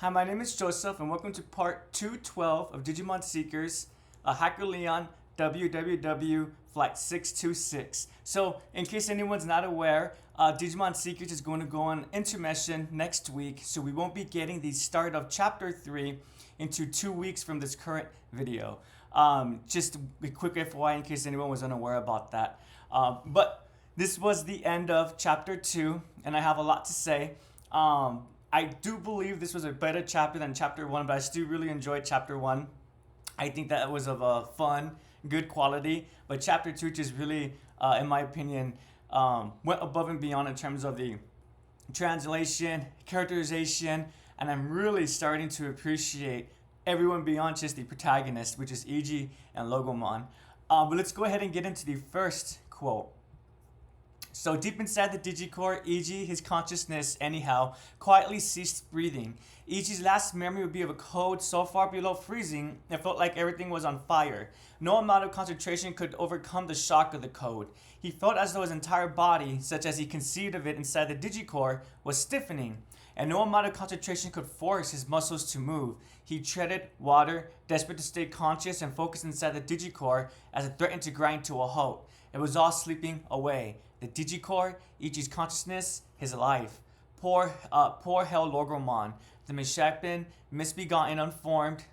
Hi, my name is Joseph, and welcome to part 212 of Digimon Seekers, Hacker Leon WWW Flight 626. So, in case anyone's not aware, Digimon Seekers is going to go on intermission next week, so we won't be getting the start of Chapter 3 into 2 weeks from this current video. Just a quick FYI in case anyone was unaware about that. But this was the end of Chapter 2, and I have a lot to say. I do believe this was a better chapter than chapter 1, but I still really enjoyed chapter 1. I think that was of a fun, good quality, but chapter 2 just really, in my opinion, went above and beyond in terms of the translation, characterization, and I'm really starting to appreciate everyone beyond just the protagonist, which is Iji and Logomon. But let's go ahead and get into the first quote. So deep inside the Digicore, Iji, his consciousness anyhow, quietly ceased breathing. Iji's last memory would be of a code so far below freezing, it felt like everything was on fire. No amount of concentration could overcome the shock of the code. He felt as though his entire body, such as he conceived of it inside the Digicore, was stiffening, and no amount of concentration could force his muscles to move. He treaded water, desperate to stay conscious and focus inside the Digicore as it threatened to grind to a halt. It was all slipping away. The Digicore, Ichi's consciousness, his life. Poor Hell Logomon, the misshapen, misbegotten, unformed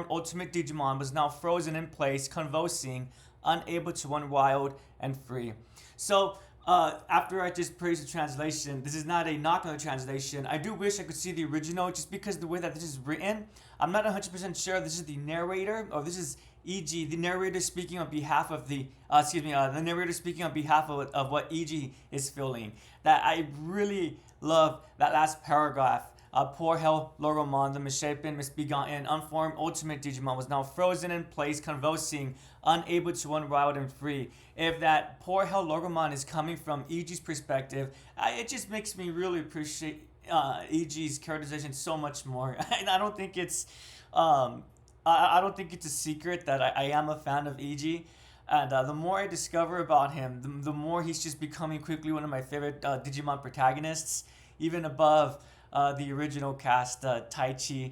ultimate Digimon was now frozen in place, convulsing, unable to run wild and free. So, after I just praised the translation, this is not a knock on the translation. I do wish I could see the original just because the way that this is written, I'm not 100% sure this is the narrator or this is E.G. the narrator speaking on behalf of the narrator speaking on behalf of what E.G. is feeling. That I really love that last paragraph. Poor Hell Logomon, the misshapen, misbegotten, unformed ultimate Digimon was now frozen in place, convulsing, unable to run wild and free. If that poor Hell Logomon is coming from E.G.'s perspective, it just makes me really appreciate E.G.'s characterization so much more. And I don't think it's I don't think it's a secret that I am a fan of E.G. And the more I discover about him, the more he's just becoming quickly one of my favorite Digimon protagonists, even above the original cast, Taichi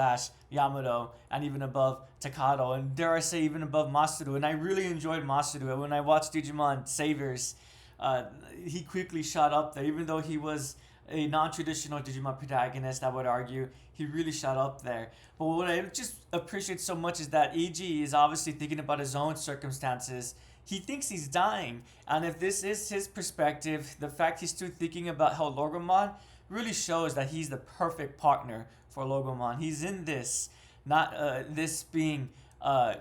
/ Yamato, and even above Takato, and dare I say even above Masaru. And I really enjoyed Masaru. When I watched Digimon Saviors, he quickly shot up there, even though he was a non-traditional Digimon protagonist, I would argue. He really shot up there. But what I just appreciate so much is that E.G. is obviously thinking about his own circumstances. He thinks he's dying, and if this is his perspective, the fact he's still thinking about how Logomon really shows that he's the perfect partner for Logomon. He's in this, not this being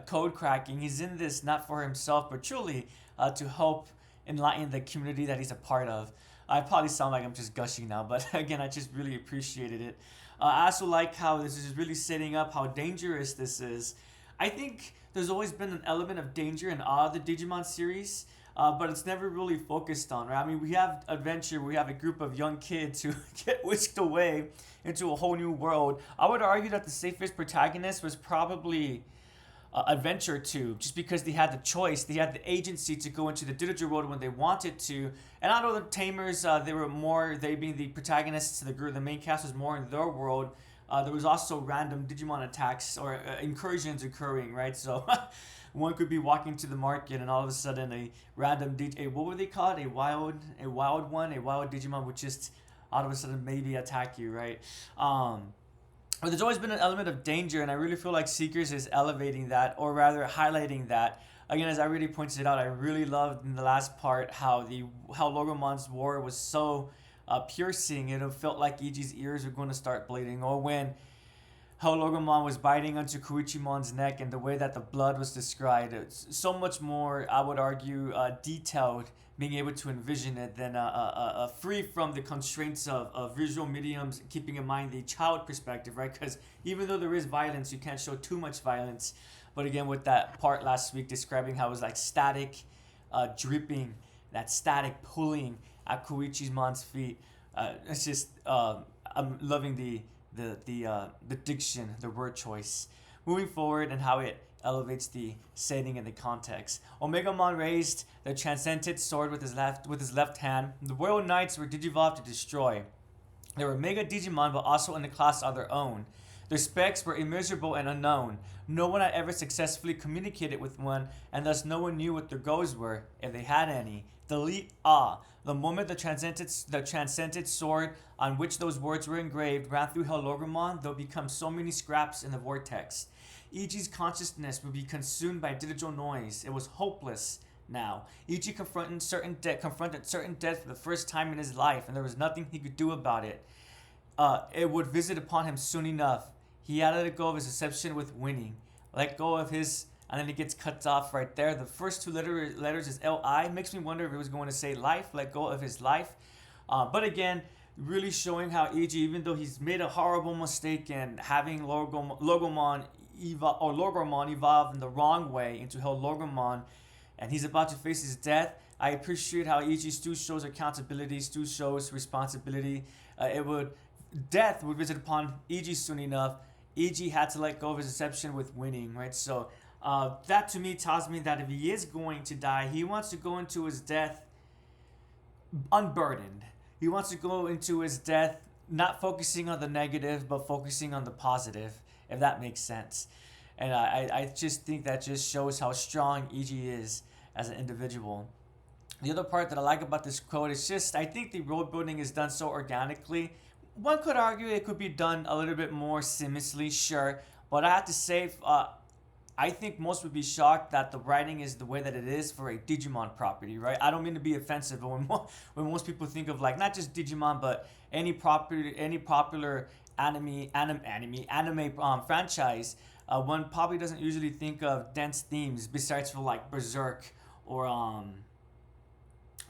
code cracking. He's in this not for himself, but truly to help enlighten the community that he's a part of. I probably sound like I'm just gushing now, but again, I just really appreciated it. I also like how this is really setting up how dangerous this is. I think there's always been an element of danger in all the Digimon series, but it's never really focused on, right? I mean, we have adventure, we have a group of young kids who get whisked away into a whole new world. I would argue that the safest protagonist was probably Adventure 2, just because they had the choice, they had the agency to go into the digital world when they wanted to. And out of the Tamers, they were more, they being the protagonists to the group, the main cast was more in their world. There was also random Digimon attacks or incursions occurring, right? So one could be walking to the market and all of a sudden a random what were they called? A wild Digimon would just all of a sudden maybe attack you, right? But there's always been an element of danger, and I really feel like Seekers is elevating that, or rather highlighting that. Again, as I really pointed out, I really loved in the last part how Logomon's war was so piercing. It felt like Ichi's ears were going to start bleeding, or when how Logomon was biting onto Koichimon's neck and the way that the blood was described. It's so much more, I would argue, detailed, being able to envision it than free from the constraints of visual mediums, keeping in mind the child perspective, right? Because even though there is violence, you can't show too much violence. But again, with that part last week describing how it was like static dripping, that static pulling at Koichimon's feet, it's just, I'm loving the diction, the word choice. Moving forward and how it elevates the setting and the context. Omegamon raised the transcendent sword with his left hand. The Royal Knights were digivolved to destroy. They were mega Digimon, but also in a class of their own. Their specs were immeasurable and unknown. No one had ever successfully communicated with one, and thus no one knew what their goals were, if they had any. Delete the moment the transcendent sword on which those words were engraved ran through Hellogramon, there'll become so many scraps in the vortex. E.G.'s consciousness would be consumed by digital noise. It was hopeless now. E.G. confronted certain death for the first time in his life, and there was nothing he could do about it. It would visit upon him soon enough. He had to let go of his deception with winning. Let go of his, and then it gets cut off right there. The first two letters is L-I. Makes me wonder if it was going to say life, let go of his life. But again, really showing how E.G., even though he's made a horrible mistake in having Logomon evolve in the wrong way into Hellogramon, and he's about to face his death, I appreciate how E.G. still shows accountability, still shows responsibility. Death would visit upon E.G. soon enough. E.G. had to let go of his deception with winning, right? So that to me tells me that if he is going to die, he wants to go into his death unburdened. He wants to go into his death not focusing on the negative, but focusing on the positive, if that makes sense. And I just think that just shows how strong E.G. is as an individual. The other part that I like about this quote is just, I think the world building is done so organically. One could argue it could be done a little bit more seamlessly, sure. But I have to say, I think most would be shocked that the writing is the way that it is for a Digimon property, right? I don't mean to be offensive, but when most people think of like not just Digimon, but any popular anime franchise, one probably doesn't usually think of dense themes besides for like Berserk or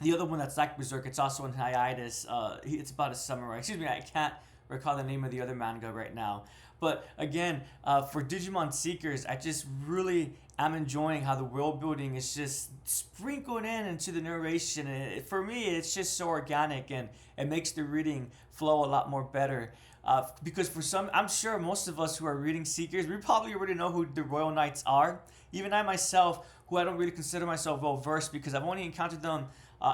the other one that's like Berserk. It's also in hiatus. It's about a samurai. Excuse me, I can't recall the name of the other manga right now. But again, for Digimon Seekers, I just really am enjoying how the world building is just sprinkled into the narration. And for me, it's just so organic, and it makes the reading flow a lot more better. Because for some, I'm sure most of us who are reading Seekers, we probably already know who the Royal Knights are. Even I myself, who I don't really consider myself well versed because I've only encountered them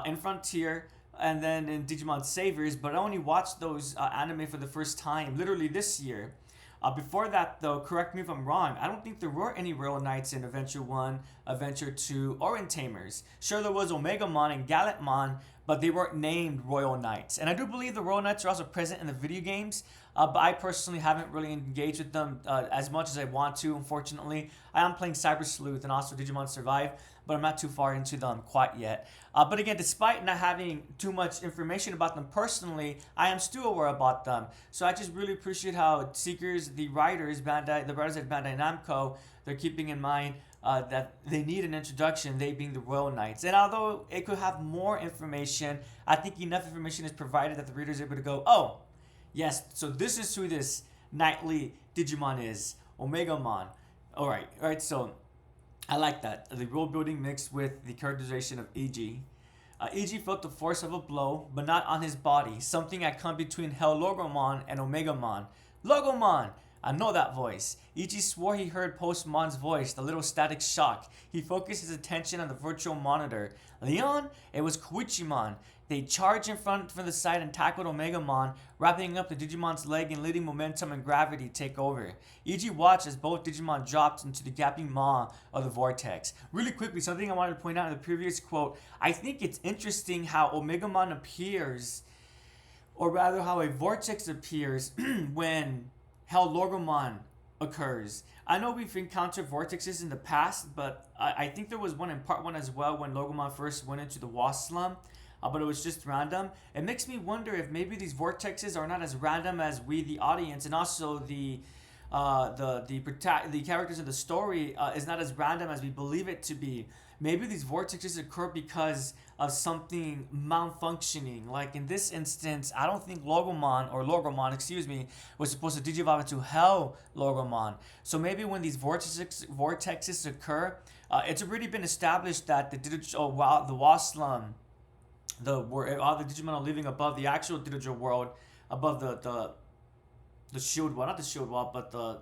in Frontier and then in Digimon Saviors, but I only watched those anime for the first time literally this year. Before that, though, correct me if I'm wrong, I don't think there were any Royal Knights in Adventure 1, Adventure 2, or in Tamers. Sure, there was Omegamon and Gallantmon, but they weren't named Royal Knights. And I do believe the Royal Knights are also present in the video games, but I personally haven't really engaged with them as much as I want to, unfortunately. I am playing Cyber Sleuth and also Digimon Survive, but I'm not too far into them quite yet. But again, despite not having too much information about them personally, I am still aware about them. So I just really appreciate how Seekers, the writers at Bandai Namco, they're keeping in mind that they need an introduction, they being the Royal Knights. And although it could have more information, I think enough information is provided that the reader is able to go, oh, yes, so this is who this knightly Digimon is, Omegamon. Alright, so I like that. The world building mixed with the characterization of E.G. E.G. felt the force of a blow, but not on his body. Something had come between Hellogramon and Omegamon. Logomon! I know that voice. E.G. swore he heard Postmon's voice, the little static shock. He focused his attention on the virtual monitor. Leon? It was Koichimon. They charged in front from the side and tackled Omegamon, wrapping up the Digimon's leg and letting momentum and gravity take over. E.G. watched as both Digimon dropped into the gaping maw of the vortex. Really quickly, something I wanted to point out in the previous quote, I think it's interesting how Omegamon appears, or rather how a vortex appears when Hellogramon occurs. I know we've encountered vortexes in the past, but I think there was one in part 1 as well when Logomon first went into the Wasp Slum. But it was just random. It makes me wonder if maybe these vortexes are not as random as we, the audience, and also the characters in the story is not as random as we believe it to be. Maybe these vortexes occur because of something malfunctioning. Like in this instance, I don't think Logomon, was supposed to digivolve into Hell Logomon. So maybe when these vortexes occur, it's already been established that the Wasp Slum, all the Digimon are living above the actual digital world, above the shield wall, not the shield wall, but the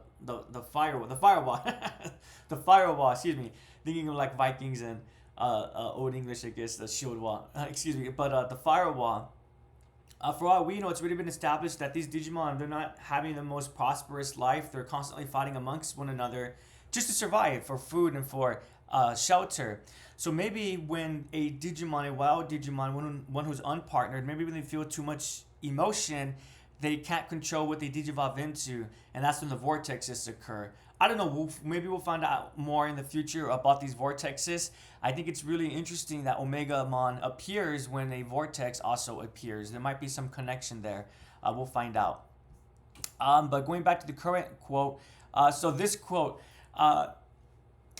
firewall, the firewall. Excuse me, thinking of like Vikings and Old English, I guess the shield wall. Excuse me, but the firewall. For all we know, it's already been established that these Digimon, they're not having the most prosperous life. They're constantly fighting amongst one another just to survive, for food and for shelter. So maybe when a Digimon, a wild Digimon, one who's unpartnered, maybe when they feel too much emotion, they can't control what they digivolve into, and that's when the vortexes occur. I don't know. Maybe we'll find out more in the future about these vortexes. I think it's really interesting that Omegamon appears when a vortex also appears. There might be some connection there. We'll find out. But going back to the current quote, so this quote, I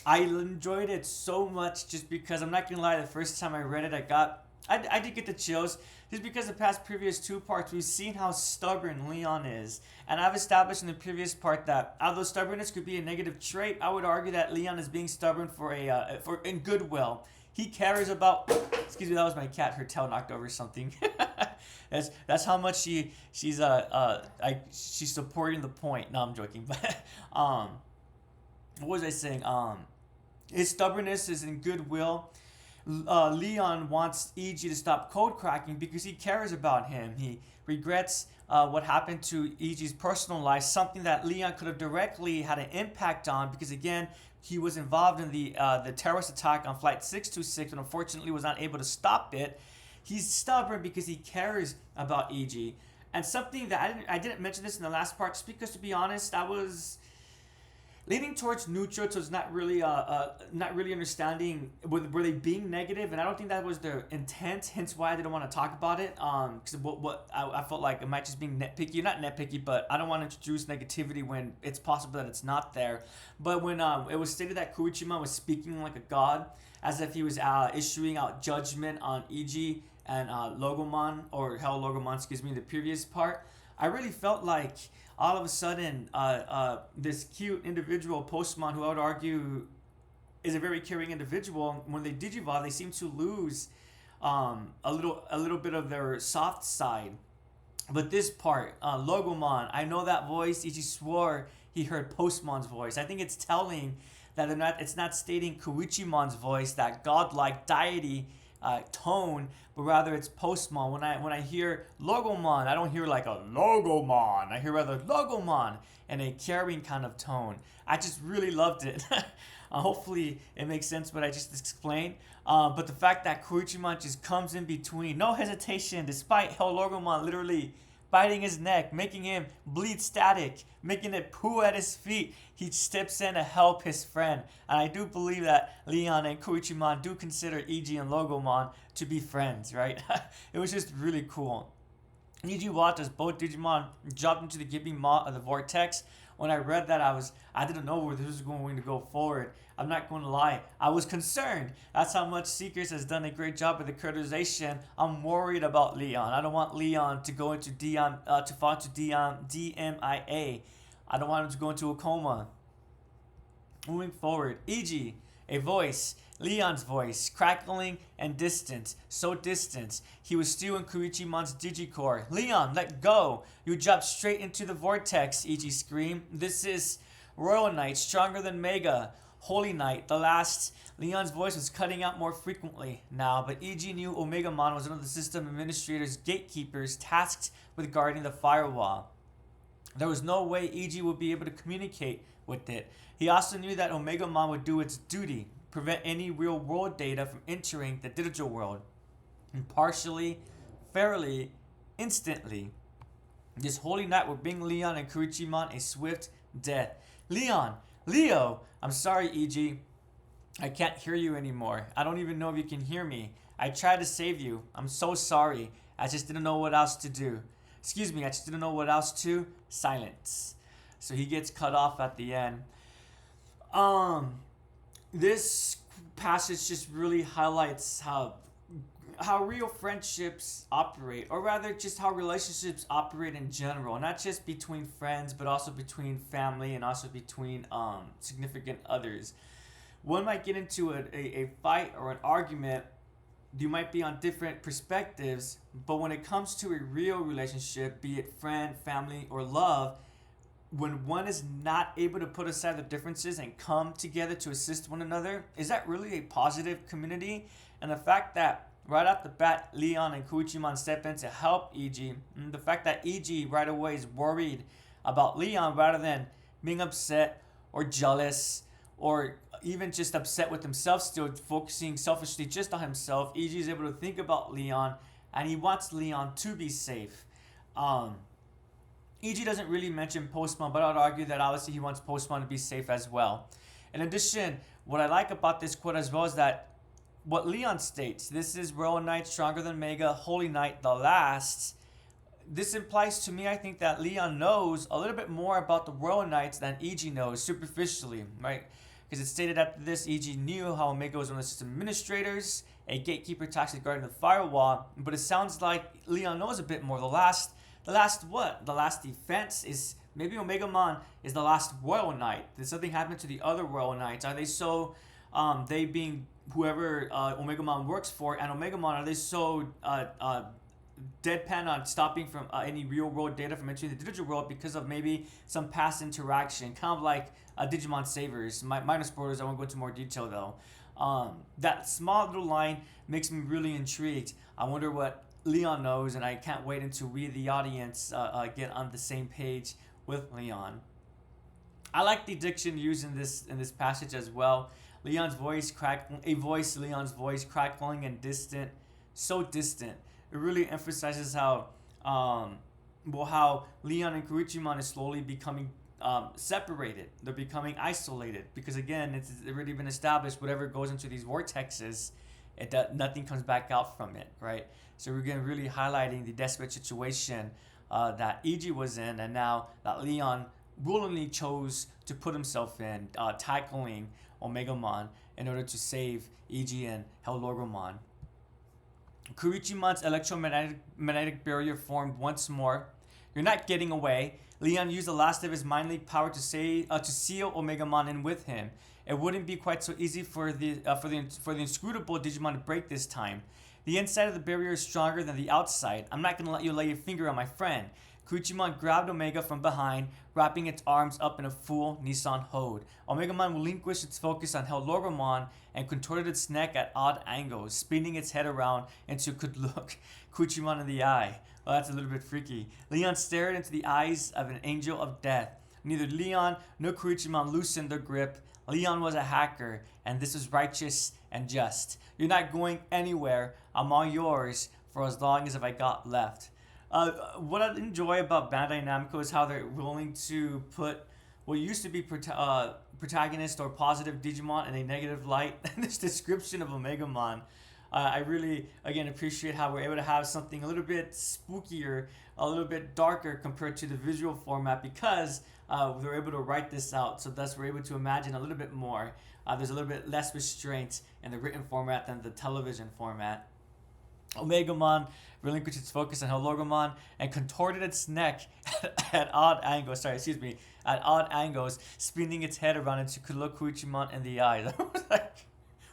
enjoyed it so much just because I'm not gonna lie. The first time I read it, I did get the chills just because the past previous two parts we've seen how stubborn Leon is, and I've established in the previous part that although stubbornness could be a negative trait, I would argue that Leon is being stubborn for in goodwill. He cares about. Excuse me, that was my cat. Her tail knocked over something. That's how much she's supporting the point. No, I'm joking, but what was I saying? His stubbornness is in goodwill. Leon wants EG to stop code cracking because he cares about him. He regrets what happened to EG's personal life, something that Leon could have directly had an impact on because, again, he was involved in the terrorist attack on Flight 626 and unfortunately was not able to stop it. He's stubborn because he cares about EG. And something that I didn't mention this in the last part just because, to be honest, I was leaning towards neutral, so it's not really understanding were they being negative, and I don't think that was their intent. Hence why I didn't want to talk about it. Because I felt like it might just be nitpicky, not nitpicky, but I don't want to introduce negativity when it's possible that it's not there. But when it was stated that Koichiman was speaking like a god, as if he was issuing out judgment on EG and Logomon, or Hell Logomon, excuse me, the previous part, I really felt like all of a sudden, this cute individual, Postmon, who I would argue is a very caring individual, when they digivolve, they seem to lose a little bit of their soft side. But this part, Logomon, I know that voice. Ichi swore he heard Postmon's voice. I think it's telling that it's not stating Koichimon's voice, that godlike deity tone, but rather it's Postmon. When I hear Logomon, I don't hear like a Logomon. I hear rather Logomon in a caring kind of tone. I just really loved it. Hopefully it makes sense what I just explained. But the fact that Koichiman just comes in between, no hesitation, despite Hell Logomon literally biting his neck, making him bleed static, making it poo at his feet, he steps in to help his friend. And I do believe that Leon and Koichiman do consider EG and Logomon to be friends, right? It was just really cool. EG watched as both Digimon jumped into the gaping maw of the vortex. When I read that, I didn't know where this was going to go forward. I'm not going to lie, I was concerned. That's how much Seekers has done a great job with the characterization. I'm worried about Leon. I don't want Leon to go into to fall into DMIA. I don't want him to go into a coma. Moving forward, EG, a voice, Leon's voice, crackling and distant, so distant. He was still in Koichimon's Digicore. Leon, let go! You dropped straight into the vortex, EG screamed. This is Royal Knight, stronger than Mega. Holy Knight, the last. Leon's voice was cutting out more frequently now, but EG knew Omegamon was one of the system administrator's gatekeepers tasked with guarding the firewall. There was no way EG would be able to communicate with it. He also knew that Omegamon would do its duty, prevent any real-world data from entering the digital world. Impartially, fairly, instantly. This holy night would bring Leon and Koichiman a swift death. Leon! Leo! I'm sorry, EG. I can't hear you anymore. I don't even know if you can hear me. I tried to save you. I'm so sorry. I just didn't know what else to do. Excuse me, I just didn't know what else to. Silence. So he gets cut off at the end. This passage just really highlights how real friendships operate, or rather just how relationships operate in general, not just between friends, but also between family and also between significant others. One might get into a fight or an argument. You might be on different perspectives, but when it comes to a real relationship, be it friend, family, or love, when one is not able to put aside the differences and come together to assist one another, is that really a positive community? And the fact that right off the bat, Leon and Kuichimon step in to help EG. And the fact that EG right away is worried about Leon rather than being upset or jealous or even just upset with himself, still focusing selfishly just on himself. EG is able to think about Leon and he wants Leon to be safe. EG doesn't really mention Postman, but I'd argue that obviously he wants Postman to be safe as well. In addition, what I like about this quote as well is that what Leon states, this is Royal Knight stronger than Mega, Holy Knight the last. This implies to me, I think, that Leon knows a little bit more about the Royal Knights than EG knows superficially, right? Because it stated after this, EG knew how Omega was one of the system administrators, a gatekeeper tasked guarding the firewall, but it sounds like Leon knows a bit more. The last what? The last defense is maybe Omegamon is the last Royal Knight. Did something happen to the other Royal Knights? Are they so, they being whoever Omegamon works for, and Omegamon, are they so deadpan on stopping from any real world data from entering the digital world because of maybe some past interaction, kind of like Digimon Savers. Minor spoilers, I won't go into more detail though. That small little line makes me really intrigued. I wonder what Leon knows, and I can't wait until we, the audience, get on the same page with Leon. I like the diction used in this passage as well. Leon's voice Leon's voice crackling and distant, so distant. It really emphasizes how Leon and Kuichimon is slowly becoming separated. They're becoming isolated because again, it's already been established. Whatever goes into these vortexes, nothing comes back out from it, right? So we're again really highlighting the desperate situation that EG was in, and now that Leon willingly chose to put himself in, tackling Omegamon in order to save EG and Hellorgamon. Kuichimon's electromagnetic barrier formed once more. You're not getting away. Leon used the last of his mindly power to seal Omegamon in with him. It wouldn't be quite so easy for the inscrutable Digimon to break this time. The inside of the barrier is stronger than the outside. I'm not gonna let you lay your finger on my friend. Kuichimon grabbed Omega from behind, wrapping its arms up in a full Nissan Hode. Omegamon relinquished its focus on Hellorgamon and contorted its neck at odd angles, spinning its head around until it could look Kuichimon in the eye. Well, that's a little bit freaky. Leon stared into the eyes of an angel of death. Neither Leon nor Kuichimon loosened their grip. Leon was a hacker, and this was righteous and just. You're not going anywhere. I'm all yours for as long as I got left. What I enjoy about Bandai Namco is how they're willing to put what used to be protagonist or positive Digimon in a negative light. This description of Omegamon, I really, again, appreciate how we're able to have something a little bit spookier, a little bit darker compared to the visual format because they're able to write this out. So thus we're able to imagine a little bit more. There's a little bit less restraint in the written format than the television format. Omegamon relinquished its focus on Hellorgamon and contorted its neck at odd angles. At odd angles, spinning its head around until it could look Kuichimon in the eyes. I was like,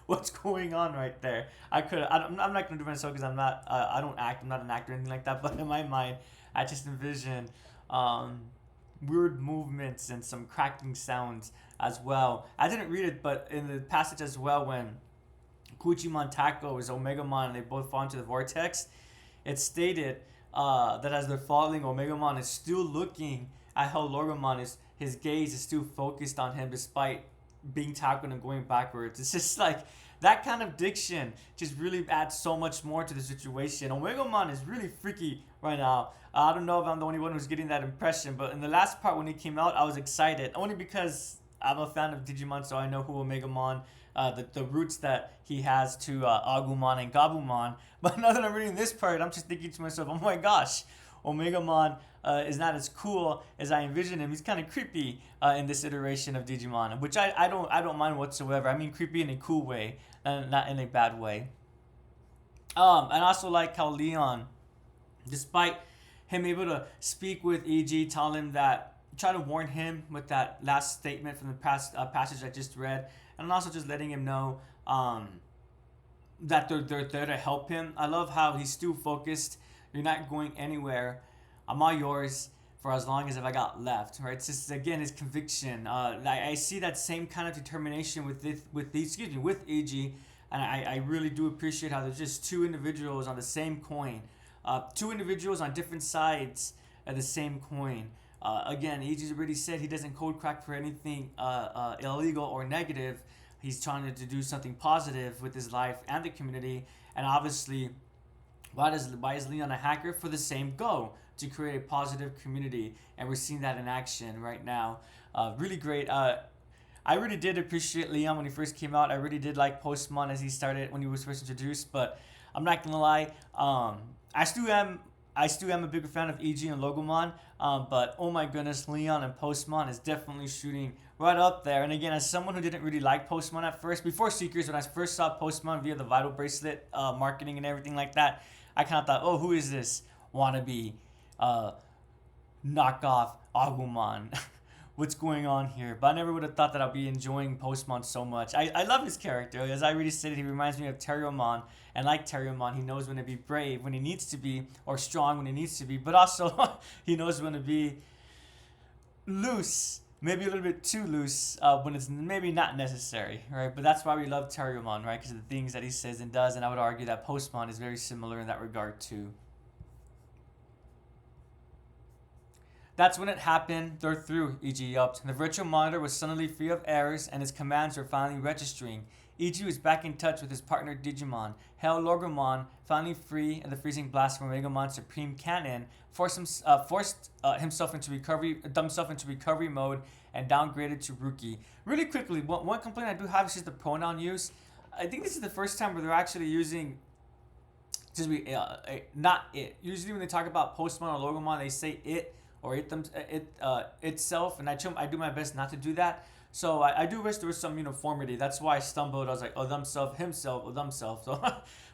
what's going on right there? I'm not gonna do myself because I'm not. I don't act. I'm not an actor or anything like that. But in my mind, I just envision weird movements and some cracking sounds as well. I didn't read it, but in the passage as well, when Kuichimon tackles Omegamon and they both fall into the vortex, it stated that as they're falling, Omegamon is still looking at Hellorgamon. His gaze is still focused on him despite being tackled and going backwards. It's just like that kind of diction just really adds so much more to the situation. Omegamon is really freaky right now. I don't know if I'm the only one who's getting that impression, but in the last part when he came out, I was excited. Only because I'm a fan of Digimon, so I know who Omegamon, the roots that he has to Agumon and Gabumon. But now that I'm reading this part, I'm just thinking to myself, oh my gosh, Omegamon is not as cool as I envisioned him. He's kind of creepy in this iteration of Digimon, which I don't mind whatsoever. I mean creepy in a cool way, not in a bad way. And I also like how Leon, despite him able to speak with EG, tell him that, try to warn him with that last statement from the past passage I just read, and also just letting him know that they're there to help him. I love how he's still focused. You're not going anywhere. I'm all yours for as long as I got left. Right? It's just again his conviction. I see that same kind of determination with EG, and I really do appreciate how there's just two individuals on the same coin, two individuals on different sides of the same coin. Again, Ichi's already said he doesn't code crack for anything illegal or negative. He's trying to do something positive with his life and the community. And obviously, why is Leon a hacker? For the same goal, to create a positive community. And we're seeing that in action right now. Really great. I really did appreciate Leon when he first came out. I really did like Postmon as he started when he was first introduced. But I'm not gonna lie, I still am a bigger fan of EG and Logomon, but oh my goodness, Leon and Postmon is definitely shooting right up there. And again, as someone who didn't really like Postmon at first, before Seekers, when I first saw Postmon via the Vital Bracelet marketing and everything like that, I kind of thought, oh, who is this wannabe knockoff Agumon? What's going on here? But I never would have thought that I'd be enjoying Postmon so much. I love his character. As I already stated, he reminds me of Terriermon. And like Terriermon, he knows when to be brave when he needs to be, or strong when he needs to be. But also, he knows when to be loose. Maybe a little bit too loose when it's maybe not necessary, right? But that's why we love Terriermon, right? Because of the things that he says and does. And I would argue that Postmon is very similar in that regard too. That's when it happened. They're through, EG yelped. The virtual monitor was suddenly free of errors and his commands were finally registering. EG was back in touch with his partner Digimon. Hell Logomon, finally free of the freezing blast from Omegamon's Supreme Cannon, forced himself into recovery mode and downgraded to Rookie. Really quickly, one complaint I do have is just the pronoun use. I think this is the first time where they're actually using not it. Usually when they talk about Postmon or Logomon, they say it or itself, and I do my best not to do that. So I do wish there was some uniformity. That's why I stumbled. I was like, oh, themself, himself, or themself. So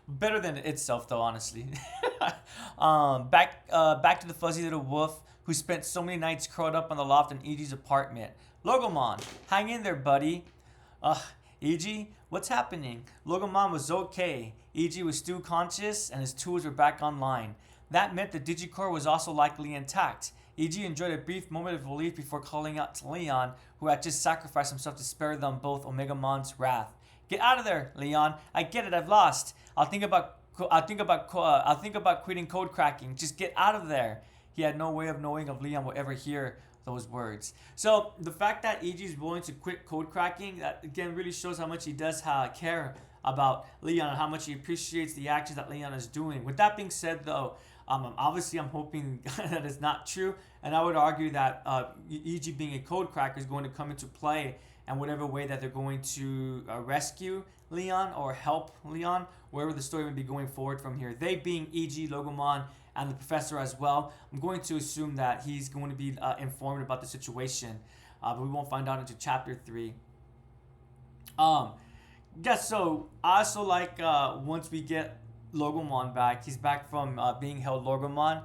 better than itself, though, honestly. Back to the fuzzy little wolf who spent so many nights curled up on the loft in EG's apartment. Logomon, hang in there, buddy. EG, what's happening? Logomon was okay. EG was still conscious, and his tools were back online. That meant the Digicore was also likely intact. EG enjoyed a brief moment of relief before calling out to Leon, who had just sacrificed himself to spare them both Omegamon's wrath. Get out of there, Leon. I get it. I've lost. I'll think about quitting code cracking. Just get out of there. He had no way of knowing if Leon would ever hear those words. So the fact that EG is willing to quit code cracking, that again really shows how much he does care about Leon and how much he appreciates the actions that Leon is doing. With that being said, though, obviously I'm hoping that is not true, and I would argue that EG being a code cracker is going to come into play in whatever way that they're going to rescue Leon or help Leon, wherever the story may be going forward from here. They being EG, Logomon, and the professor as well. I'm going to assume that he's going to be informed about the situation, but we won't find out until chapter 3. So I also like once we get Logomon back, he's back from being held Logomon.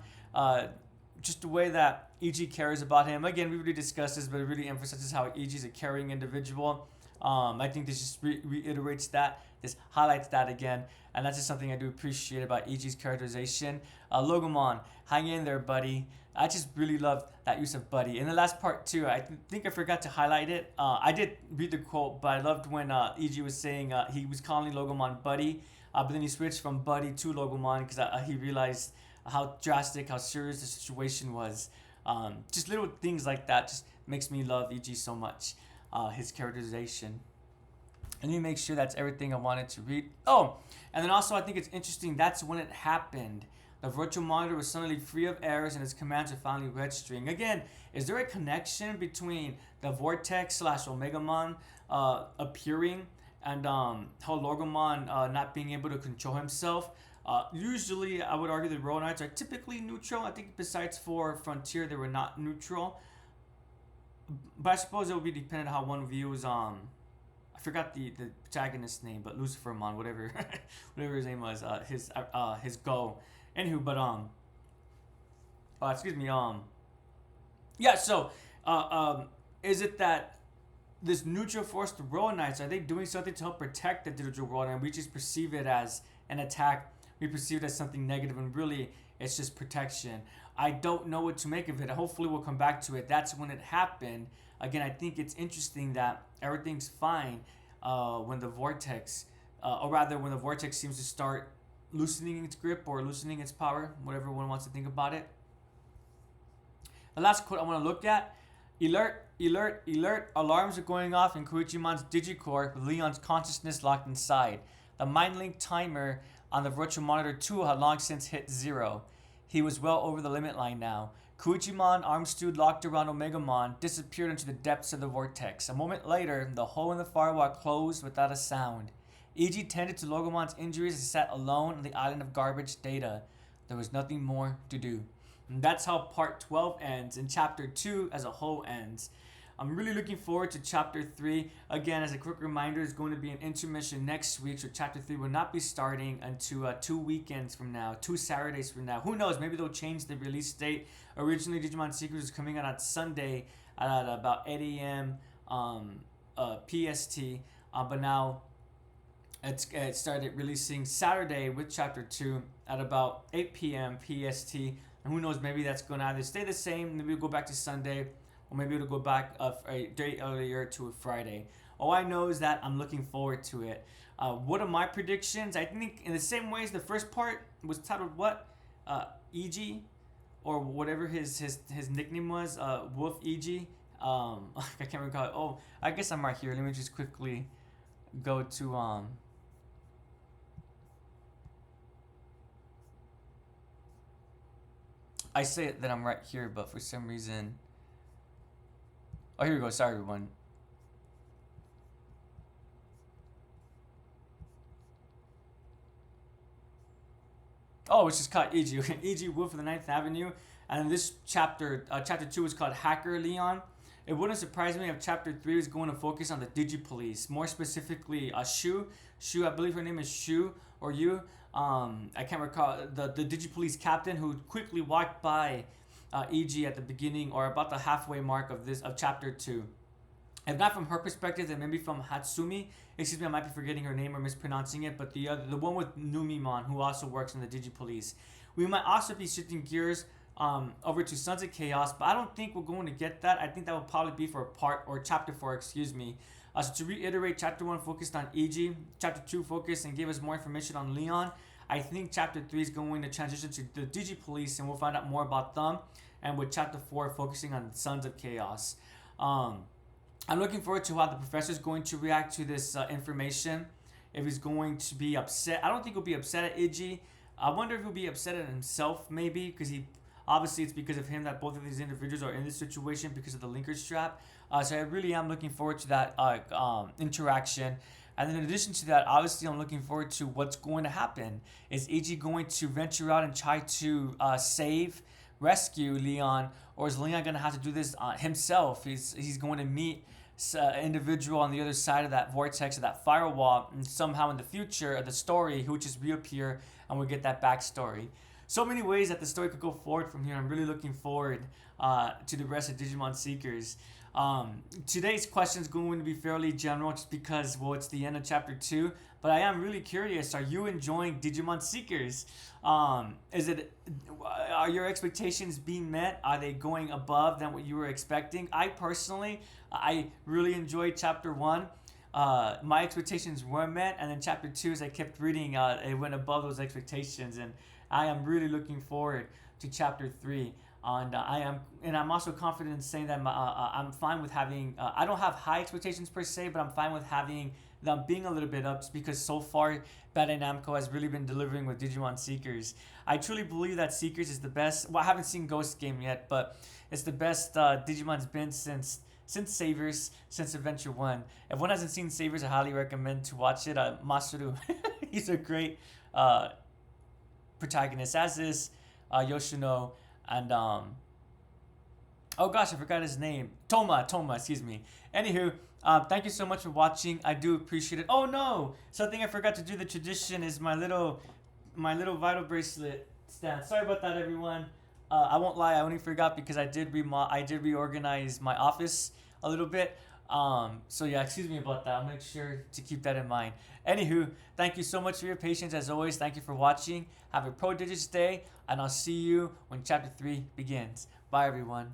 Just the way that EG cares about him. Again, we already discussed this, but it really emphasizes how EG is a caring individual. I think this just reiterates that. This highlights that again. And that's just something I do appreciate about EG's characterization. Logomon, hang in there, buddy. I just really love that use of buddy. In the last part too, I think I forgot to highlight it. I did read the quote, but I loved when EG was saying he was calling Logomon buddy. But then he switched from buddy to Logomon because he realized how drastic, how serious the situation was. Just little things like that just makes me love EG so much. His characterization. Let me make sure that's everything I wanted to read. Oh, and then also I think it's interesting, that's when it happened. The virtual monitor was suddenly free of errors and his commands are finally registering. Again, is there a connection between the Vortex / Omegamon appearing and how Logomon not being able to control himself? Usually, I would argue the Royal Knights are typically neutral. I think besides for Frontier, they were not neutral. But I suppose it would be dependent on how one views. I forgot the protagonist's name, but Lucifermon, whatever his name was, his go. Anywho, but excuse me. Yeah. So, is it that this neutral force, the Royal Knights, are they doing something to help protect the digital world, and we just perceive it as an attack? We perceive it as something negative, and really, it's just protection. I don't know what to make of it. Hopefully, we'll come back to it. That's when it happened. Again, I think it's interesting that everything's fine when the Vortex or rather when the vortex seems to start loosening its grip or loosening its power, whatever one wants to think about it. The last quote I want to look at: "Alert, alert, alert, alarms are going off in Koichimon's Digicore with Leon's consciousness locked inside. The mind link timer on the virtual monitor 2 had long since hit 0. He was well over the limit line now. Koichimon, arm-stewed locked around Omegamon, disappeared into the depths of the vortex. A moment later, the hole in the firewall closed without a sound. EG tended to Logomon's injuries and sat alone on the island of garbage data. There was nothing more to do." And that's how part 12 ends, and chapter 2 as a whole ends. I'm really looking forward to chapter 3. Again, as a quick reminder, it's going to be an intermission next week, so chapter 3 will not be starting until 2 weekends from now, 2 Saturdays from now. Who knows? Maybe they'll change the release date. Originally, Digimon Secrets was coming out on Sunday at about 8 a.m. PST, but now it started releasing Saturday with chapter 2 at about 8 p.m. PST. And who knows, maybe that's going to either stay the same, maybe it'll go back to Sunday, or maybe it'll go back a day earlier to a Friday. All I know is that I'm looking forward to it. What are my predictions? I think in the same ways the first part was titled what? EG? Or whatever his nickname was, Wolf EG. I can't recall it. Oh, I guess I'm right here. Let me just quickly go to I say that I'm right here, but for some reason... Oh, here we go. Sorry, everyone. Oh, it's just called EG. EG Wolf of the 9th Avenue. And this chapter, chapter 2 is called Hacker Leon. It wouldn't surprise me if chapter 3 is going to focus on the Digipolice. More specifically, Shu. Shu, I believe her name is Shu or Yu. I can't recall. The Digipolice captain who quickly walked by EG at the beginning or about the halfway mark of chapter 2. If not from her perspective, then maybe from Hatsumi. Excuse me, I might be forgetting her name or mispronouncing it, but the one with Numimon, who also works in the Digipolice. We might also be shifting gears over to Sons of Chaos, but I don't think we're going to get that. I think that will probably be for chapter 4, excuse me. So to reiterate, chapter 1 focused on EG, chapter 2 focused and gave us more information on Leon. I think chapter 3 is going to transition to the Digipolice, and we'll find out more about them. And with chapter 4 focusing on Sons of Chaos. I'm looking forward to how the professor is going to react to this information. If he's going to be upset. I don't think he'll be upset at EG. I wonder if he'll be upset at himself, maybe, because obviously it's because of him that both of these individuals are in this situation because of the linker strap. So I really am looking forward to that interaction. And then in addition to that, obviously I'm looking forward to what's going to happen. Is EG going to venture out and try to rescue Leon, or is Leon going to have to do this himself? He's going to meet an individual on the other side of that vortex, of that firewall, and somehow in the future of the story, he'll just reappear and we'll get that backstory. So many ways that the story could go forward from here. I'm really looking forward to the rest of Digimon Seekers. Today's question is going to be fairly general just because, well, it's the end of chapter 2, but I am really curious. Are you enjoying Digimon Seekers? Are your expectations being met? Are they going above than what you were expecting? I personally, I really enjoyed chapter 1. My expectations were met, and then chapter 2, as I kept reading, it went above those expectations, and I am really looking forward to chapter 3. And I'm also confident in saying that I'm fine with having. I don't have high expectations per se, but I'm fine with having them being a little bit up, because so far Bandai Namco has really been delivering with Digimon Seekers. I truly believe that Seekers is the best. Well, I haven't seen Ghost Game yet, but it's the best Digimon's been since Savers, since Adventure 1. If one hasn't seen Savers, I highly recommend to watch it. Masaru, he's a great protagonist, as is Yoshino. And oh gosh, I forgot his name. Toma, excuse me. Anywho, thank you so much for watching. I do appreciate it. Oh no, something I forgot to do. The tradition is my little vital bracelet stand. Sorry about that, everyone. I won't lie, I only forgot because I did reorganize my office a little bit. So yeah, excuse me about that. I'll make sure to keep that in mind. Anywho, thank you so much for your patience. As always, thank you for watching. Have a prodigious day, and I'll see you when chapter 3 begins. Bye, everyone.